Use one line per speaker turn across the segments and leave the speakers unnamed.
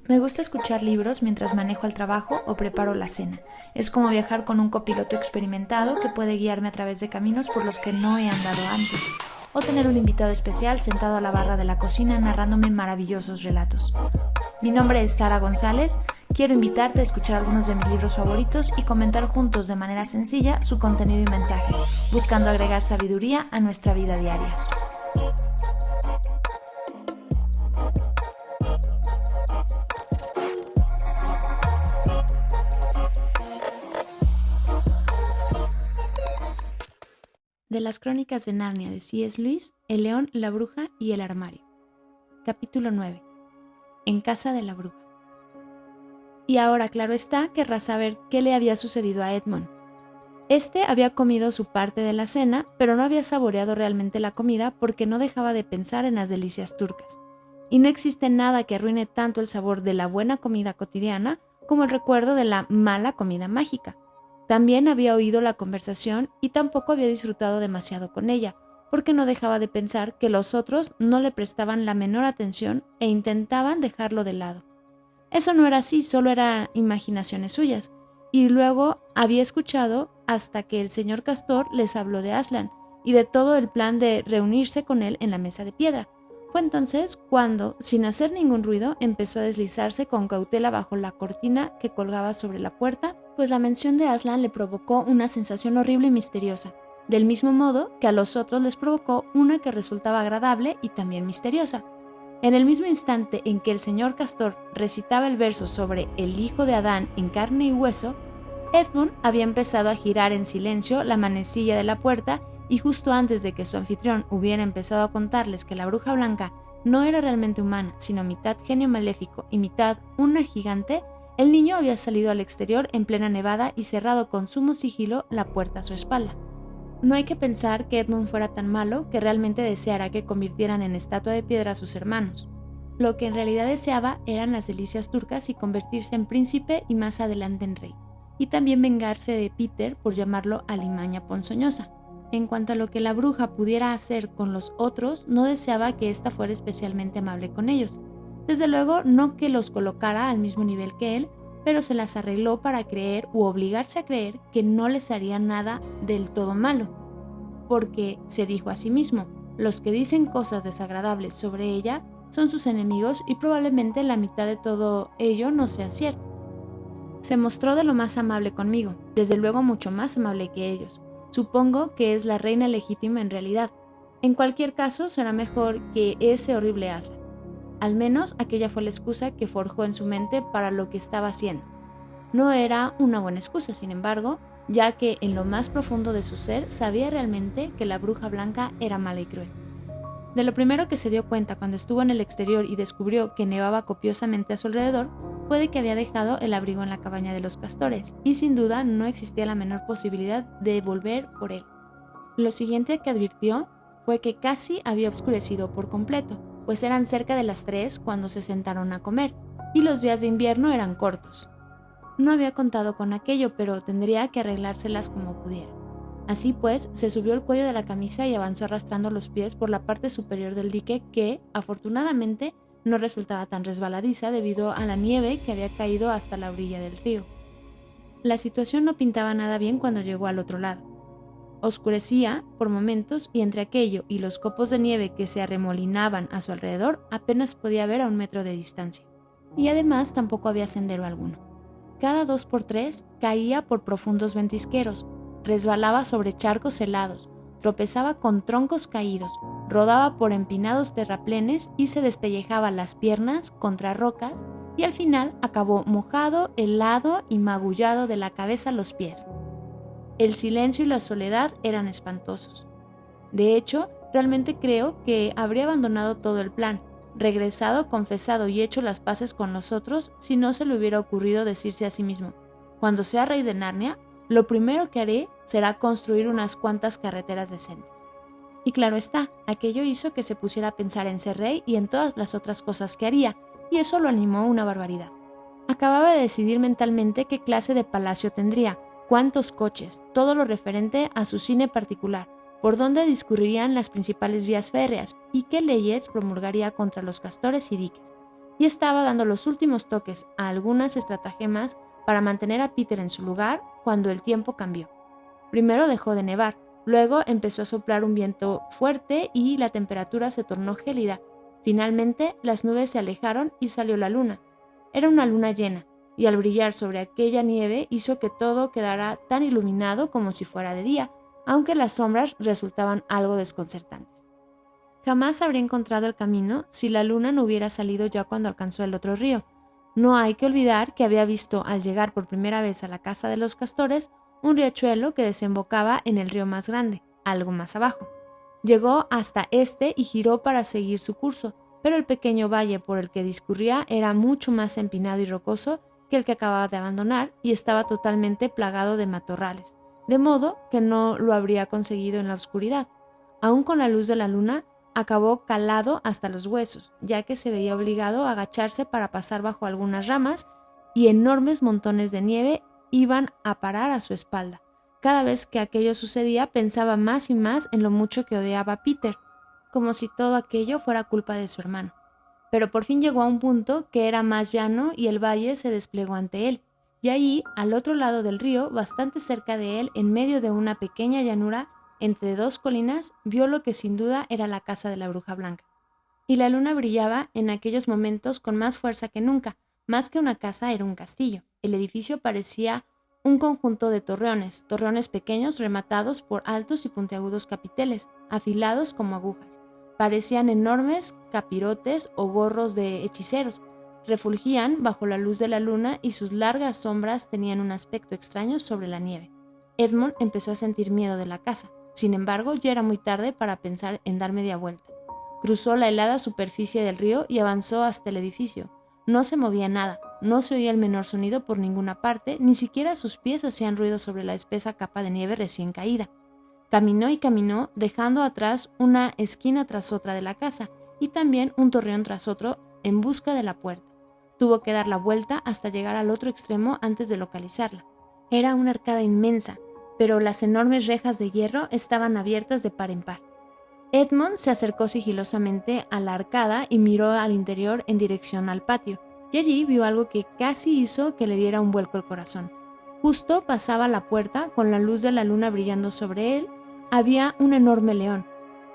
Me gusta escuchar libros mientras manejo al trabajo o preparo la cena. Es como viajar con un copiloto experimentado que puede guiarme a través de caminos por los que no he andado antes. O tener un invitado especial sentado a la barra de la cocina narrándome maravillosos relatos. Mi nombre es Sara González. Quiero invitarte a escuchar algunos de mis libros favoritos y comentar juntos de manera sencilla su contenido y mensaje, buscando agregar sabiduría a nuestra vida diaria. De las Crónicas de Narnia de C.S. Lewis, El león, la bruja y el armario. Capítulo 9. En casa de la bruja. Y ahora, claro está, querrás saber qué le había sucedido a Edmund. Este había comido su parte de la cena, pero no había saboreado realmente la comida porque no dejaba de pensar en las delicias turcas. Y no existe nada que arruine tanto el sabor de la buena comida cotidiana como el recuerdo de la mala comida mágica. También había oído la conversación y tampoco había disfrutado demasiado con ella, porque no dejaba de pensar que los otros no le prestaban la menor atención e intentaban dejarlo de lado. Eso no era así, solo eran imaginaciones suyas. Y luego había escuchado hasta que el señor Castor les habló de Aslan y de todo el plan de reunirse con él en la mesa de piedra. Fue entonces cuando, sin hacer ningún ruido, empezó a deslizarse con cautela bajo la cortina que colgaba sobre la puerta, pues la mención de Aslan le provocó una sensación horrible y misteriosa, del mismo modo que a los otros les provocó una que resultaba agradable y también misteriosa. En el mismo instante en que el señor Castor recitaba el verso sobre el hijo de Adán en carne y hueso, Edmund había empezado a girar en silencio la manecilla de la puerta y justo antes de que su anfitrión hubiera empezado a contarles que la bruja blanca no era realmente humana, sino mitad genio maléfico y mitad una gigante, el niño había salido al exterior en plena nevada y cerrado con sumo sigilo la puerta a su espalda. No hay que pensar que Edmund fuera tan malo que realmente deseara que convirtieran en estatua de piedra a sus hermanos. Lo que en realidad deseaba eran las delicias turcas y convertirse en príncipe y más adelante en rey, y también vengarse de Peter por llamarlo alimaña ponzoñosa. En cuanto a lo que la bruja pudiera hacer con los otros, no deseaba que ésta fuera especialmente amable con ellos. Desde luego, no que los colocara al mismo nivel que él, pero se las arregló para creer u obligarse a creer que no les haría nada del todo malo, porque se dijo a sí mismo, los que dicen cosas desagradables sobre ella son sus enemigos y probablemente la mitad de todo ello no sea cierto. Se mostró de lo más amable conmigo, desde luego mucho más amable que ellos. Supongo que es la reina legítima en realidad. En cualquier caso, será mejor que ese horrible Aslan. Al menos aquella fue la excusa que forjó en su mente para lo que estaba haciendo. No era una buena excusa, sin embargo, ya que en lo más profundo de su ser sabía realmente que la bruja blanca era mala y cruel. De lo primero que se dio cuenta cuando estuvo en el exterior y descubrió que nevaba copiosamente a su alrededor, fue de que había dejado el abrigo en la cabaña de los castores, y sin duda no existía la menor posibilidad de volver por él. Lo siguiente que advirtió fue que casi había oscurecido por completo, pues eran cerca de las 3 cuando se sentaron a comer, y los días de invierno eran cortos. No había contado con aquello, pero tendría que arreglárselas como pudiera. Así pues, se subió el cuello de la camisa y avanzó arrastrando los pies por la parte superior del dique que, afortunadamente, no resultaba tan resbaladiza debido a la nieve que había caído hasta la orilla del río. La situación no pintaba nada bien cuando llegó al otro lado. Oscurecía por momentos y entre aquello y los copos de nieve que se arremolinaban a su alrededor apenas podía ver a 1 metro de distancia. Y además tampoco había sendero alguno. Cada 2 por 3 caía por profundos ventisqueros, resbalaba sobre charcos helados, tropezaba con troncos caídos, rodaba por empinados terraplenes y se despellejaba las piernas contra rocas y al final acabó mojado, helado y magullado de la cabeza a los pies. El silencio y la soledad eran espantosos. De hecho, realmente creo que habría abandonado todo el plan, regresado, confesado y hecho las paces con los otros si no se le hubiera ocurrido decirse a sí mismo, cuando sea rey de Narnia, lo primero que haré será construir unas cuantas carreteras decentes. Y claro está, aquello hizo que se pusiera a pensar en ser rey y en todas las otras cosas que haría, y eso lo animó una barbaridad. Acababa de decidir mentalmente qué clase de palacio tendría, cuántos coches, todo lo referente a su cine particular, por dónde discurrirían las principales vías férreas y qué leyes promulgaría contra los castores y diques. y estaba dando los últimos toques a algunas estratagemas para mantener a Peter en su lugar cuando el tiempo cambió. Primero dejó de nevar, luego empezó a soplar un viento fuerte y la temperatura se tornó gélida. Finalmente, las nubes se alejaron y salió la luna. Era una luna llena, y al brillar sobre aquella nieve hizo que todo quedara tan iluminado como si fuera de día, aunque las sombras resultaban algo desconcertantes. Jamás habría encontrado el camino si la luna no hubiera salido ya cuando alcanzó el otro río. No hay que olvidar que había visto al llegar por primera vez a la casa de los castores un riachuelo que desembocaba en el río más grande, algo más abajo. Llegó hasta este y giró para seguir su curso, pero el pequeño valle por el que discurría era mucho más empinado y rocoso que el que acababa de abandonar y estaba totalmente plagado de matorrales, de modo que no lo habría conseguido en la oscuridad. Aún con la luz de la luna, acabó calado hasta los huesos, ya que se veía obligado a agacharse para pasar bajo algunas ramas y enormes montones de nieve iban a parar a su espalda. Cada vez que aquello sucedía pensaba más y más en lo mucho que odiaba a Peter, como si todo aquello fuera culpa de su hermano. Pero por fin llegó a un punto que era más llano y el valle se desplegó ante él, y allí, al otro lado del río, bastante cerca de él, en medio de una pequeña llanura, entre dos colinas, vio lo que sin duda era la casa de la Bruja Blanca. Y la luna brillaba en aquellos momentos con más fuerza que nunca. Más que una casa era un castillo. El edificio parecía un conjunto de torreones pequeños rematados por altos y puntiagudos capiteles, afilados como agujas. Parecían enormes capirotes o gorros de hechiceros. Refulgían bajo la luz de la luna y sus largas sombras tenían un aspecto extraño sobre la nieve. Edmund empezó a sentir miedo de la casa. Sin embargo, ya era muy tarde para pensar en dar media vuelta. Cruzó la helada superficie del río y avanzó hasta el edificio. No se movía nada, no se oía el menor sonido por ninguna parte, ni siquiera sus pies hacían ruido sobre la espesa capa de nieve recién caída. Caminó y caminó, dejando atrás una esquina tras otra de la casa y también un torreón tras otro en busca de la puerta. Tuvo que dar la vuelta hasta llegar al otro extremo antes de localizarla. Era una arcada inmensa, pero las enormes rejas de hierro estaban abiertas de par en par. Edmund se acercó sigilosamente a la arcada y miró al interior en dirección al patio, y allí vio algo que casi hizo que le diera un vuelco el corazón. Justo pasaba la puerta, con la luz de la luna brillando sobre él, había un enorme león,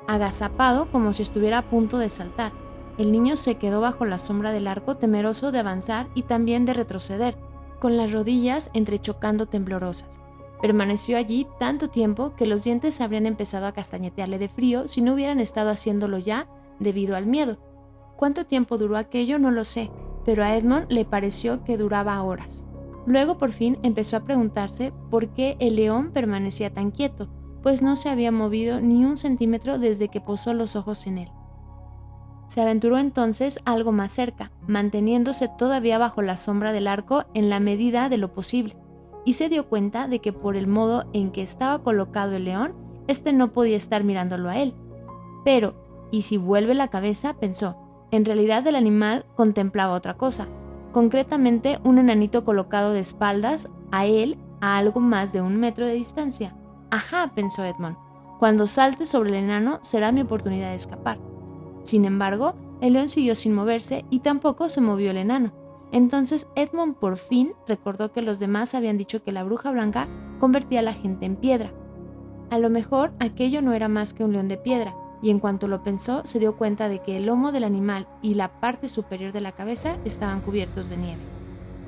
agazapado como si estuviera a punto de saltar. El niño se quedó bajo la sombra del arco, temeroso de avanzar y también de retroceder, con las rodillas entrechocando temblorosas. Permaneció allí tanto tiempo que los dientes habrían empezado a castañetearle de frío si no hubieran estado haciéndolo ya debido al miedo. ¿Cuánto tiempo duró aquello? No lo sé, pero a Edmund le pareció que duraba horas. Luego por fin empezó a preguntarse por qué el león permanecía tan quieto, pues no se había movido ni un centímetro desde que posó los ojos en él. Se aventuró entonces algo más cerca, manteniéndose todavía bajo la sombra del arco en la medida de lo posible, y se dio cuenta de que por el modo en que estaba colocado el león, este no podía estar mirándolo a él. Pero, ¿y si vuelve la cabeza?, pensó. En realidad el animal contemplaba otra cosa, concretamente un enanito colocado de espaldas a él a algo más de 1 metro de distancia. Ajá, pensó Edmund, cuando salte sobre el enano será mi oportunidad de escapar. Sin embargo, el león siguió sin moverse y tampoco se movió el enano. Entonces Edmund por fin recordó que los demás habían dicho que la Bruja Blanca convertía a la gente en piedra. A lo mejor aquello no era más que un león de piedra, y en cuanto lo pensó se dio cuenta de que el lomo del animal y la parte superior de la cabeza estaban cubiertos de nieve.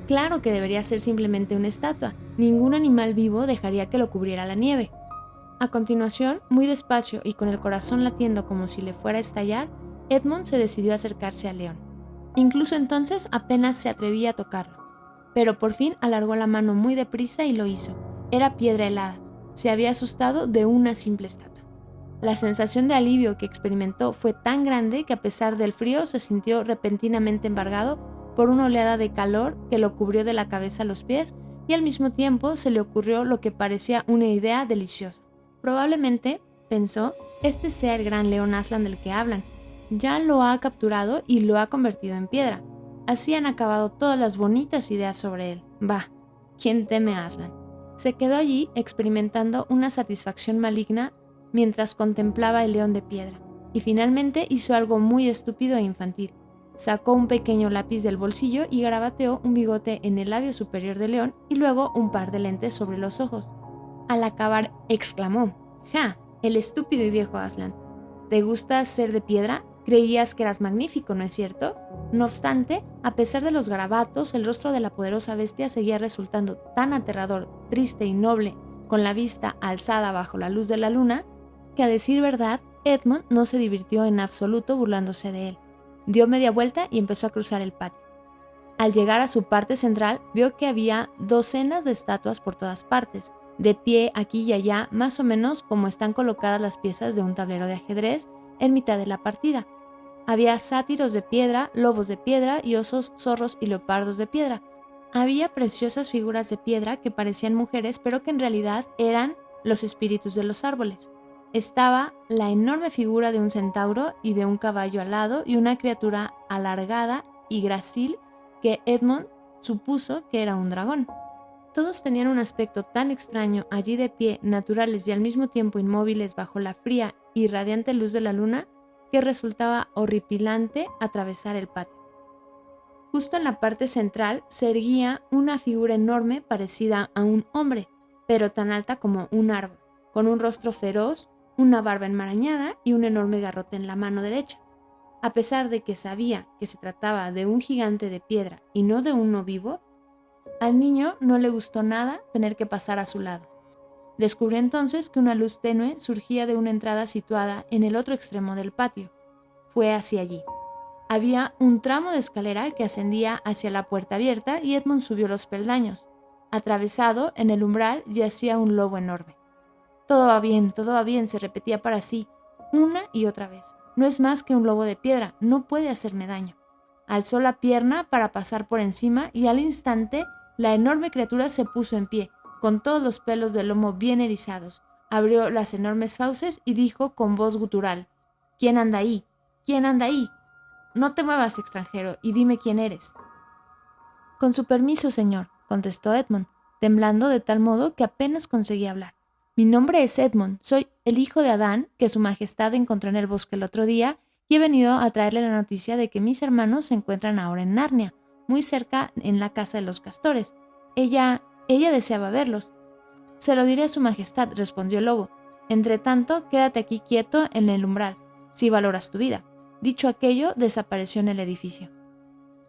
Claro que debería ser simplemente una estatua, ningún animal vivo dejaría que lo cubriera la nieve. A continuación, muy despacio y con el corazón latiendo como si le fuera a estallar, Edmund se decidió a acercarse al león. Incluso entonces apenas se atrevía a tocarlo, pero por fin alargó la mano muy deprisa y lo hizo. Era piedra helada, se había asustado de una simple estatua. La sensación de alivio que experimentó fue tan grande que a pesar del frío se sintió repentinamente embargado por una oleada de calor que lo cubrió de la cabeza a los pies y al mismo tiempo se le ocurrió lo que parecía una idea deliciosa. Probablemente, pensó, este sea el gran león Aslan del que hablan. Ya lo ha capturado y lo ha convertido en piedra. Así han acabado todas las bonitas ideas sobre él. Bah, ¿quién teme a Aslan? Se quedó allí experimentando una satisfacción maligna mientras contemplaba el león de piedra, y finalmente hizo algo muy estúpido e infantil. Sacó un pequeño lápiz del bolsillo y garabateó un bigote en el labio superior de León y luego un par de lentes sobre los ojos. Al acabar, exclamó: «¡Ja! El estúpido y viejo Aslan. ¿Te gusta ser de piedra? Creías que eras magnífico, ¿no es cierto?». No obstante, a pesar de los garabatos, el rostro de la poderosa bestia seguía resultando tan aterrador, triste y noble, con la vista alzada bajo la luz de la luna, que a decir verdad, Edmund no se divirtió en absoluto burlándose de él. Dio media vuelta y empezó a cruzar el patio. Al llegar a su parte central, vio que había docenas de estatuas por todas partes, de pie aquí y allá, más o menos como están colocadas las piezas de un tablero de ajedrez en mitad de la partida. Había sátiros de piedra, lobos de piedra y osos, zorros y leopardos de piedra. Había preciosas figuras de piedra que parecían mujeres, pero que en realidad eran los espíritus de los árboles. Estaba la enorme figura de un centauro y de un caballo alado y una criatura alargada y grácil que Edmund supuso que era un dragón. Todos tenían un aspecto tan extraño allí de pie, naturales y al mismo tiempo inmóviles bajo la fría y radiante luz de la luna, que resultaba horripilante atravesar el patio. Justo en la parte central se erguía una figura enorme parecida a un hombre, pero tan alta como un árbol, con un rostro feroz, una barba enmarañada y un enorme garrote en la mano derecha. A pesar de que sabía que se trataba de un gigante de piedra y no de uno vivo, al niño no le gustó nada tener que pasar a su lado. Descubrió entonces que una luz tenue surgía de una entrada situada en el otro extremo del patio. Fue hacia allí. Había un tramo de escalera que ascendía hacia la puerta abierta y Edmund subió los peldaños. Atravesado, en el umbral yacía un lobo enorme. Todo va bien, se repetía para sí, una y otra vez. No es más que un lobo de piedra, no puede hacerme daño. Alzó la pierna para pasar por encima y al instante la enorme criatura se puso en pie, con todos los pelos del lomo bien erizados. Abrió las enormes fauces y dijo con voz gutural: «¿Quién anda ahí? ¿Quién anda ahí? No te muevas, extranjero, y dime quién eres». «Con su permiso, señor», contestó Edmund, temblando de tal modo que apenas conseguía hablar. «Mi nombre es Edmund, soy el hijo de Adán que su majestad encontró en el bosque el otro día y he venido a traerle la noticia de que mis hermanos se encuentran ahora en Narnia, muy cerca en la casa de los castores. Ella deseaba verlos». «Se lo diré a su majestad», respondió el lobo. «Entretanto, quédate aquí quieto en el umbral, si valoras tu vida». Dicho aquello, desapareció en el edificio.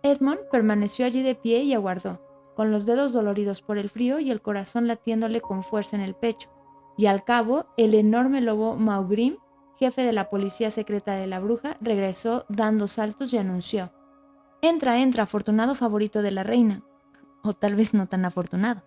Edmund permaneció allí de pie y aguardó, con los dedos doloridos por el frío y el corazón latiéndole con fuerza en el pecho. Y al cabo, el enorme lobo Maugrim, jefe de la policía secreta de la bruja, regresó dando saltos y anunció: «Entra, entra, afortunado favorito de la reina». O tal vez no tan afortunado.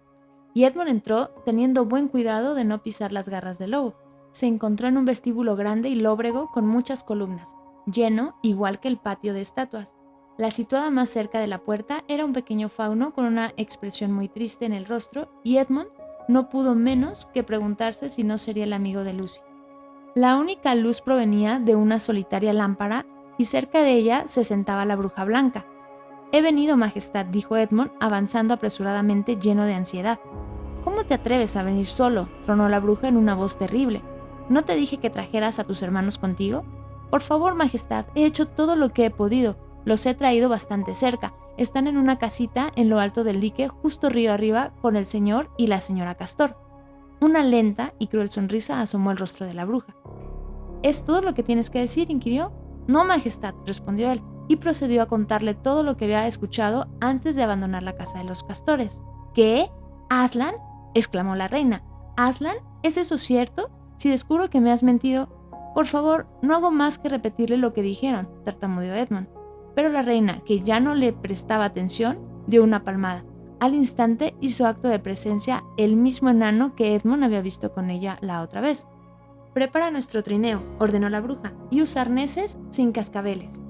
Y Edmund entró, teniendo buen cuidado de no pisar las garras del lobo. Se encontró en un vestíbulo grande y lóbrego con muchas columnas, lleno igual que el patio de estatuas. La situada más cerca de la puerta era un pequeño fauno con una expresión muy triste en el rostro, y Edmund no pudo menos que preguntarse si no sería el amigo de Lucy. La única luz provenía de una solitaria lámpara y cerca de ella se sentaba la bruja blanca. «He venido, majestad», dijo Edmund, avanzando apresuradamente lleno de ansiedad. «¿Cómo te atreves a venir solo?», tronó la bruja en una voz terrible. «¿No te dije que trajeras a tus hermanos contigo?». «Por favor, majestad, he hecho todo lo que he podido. Los he traído bastante cerca. Están en una casita en lo alto del dique, justo río arriba, con el señor y la señora Castor». Una lenta y cruel sonrisa asomó el rostro de la bruja. «¿Es todo lo que tienes que decir?», inquirió. «No, majestad», respondió él, y procedió a contarle todo lo que había escuchado antes de abandonar la casa de los castores. «¿Qué? ¿Aslan?», exclamó la reina. «¿Aslan? ¿Es eso cierto? Si descubro que me has mentido...». «Por favor, no hago más que repetirle lo que dijeron», tartamudeó Edmund. Pero la reina, que ya no le prestaba atención, dio una palmada. Al instante hizo acto de presencia el mismo enano que Edmund había visto con ella la otra vez. «Prepara nuestro trineo», ordenó la bruja, «y usa arneses sin cascabeles».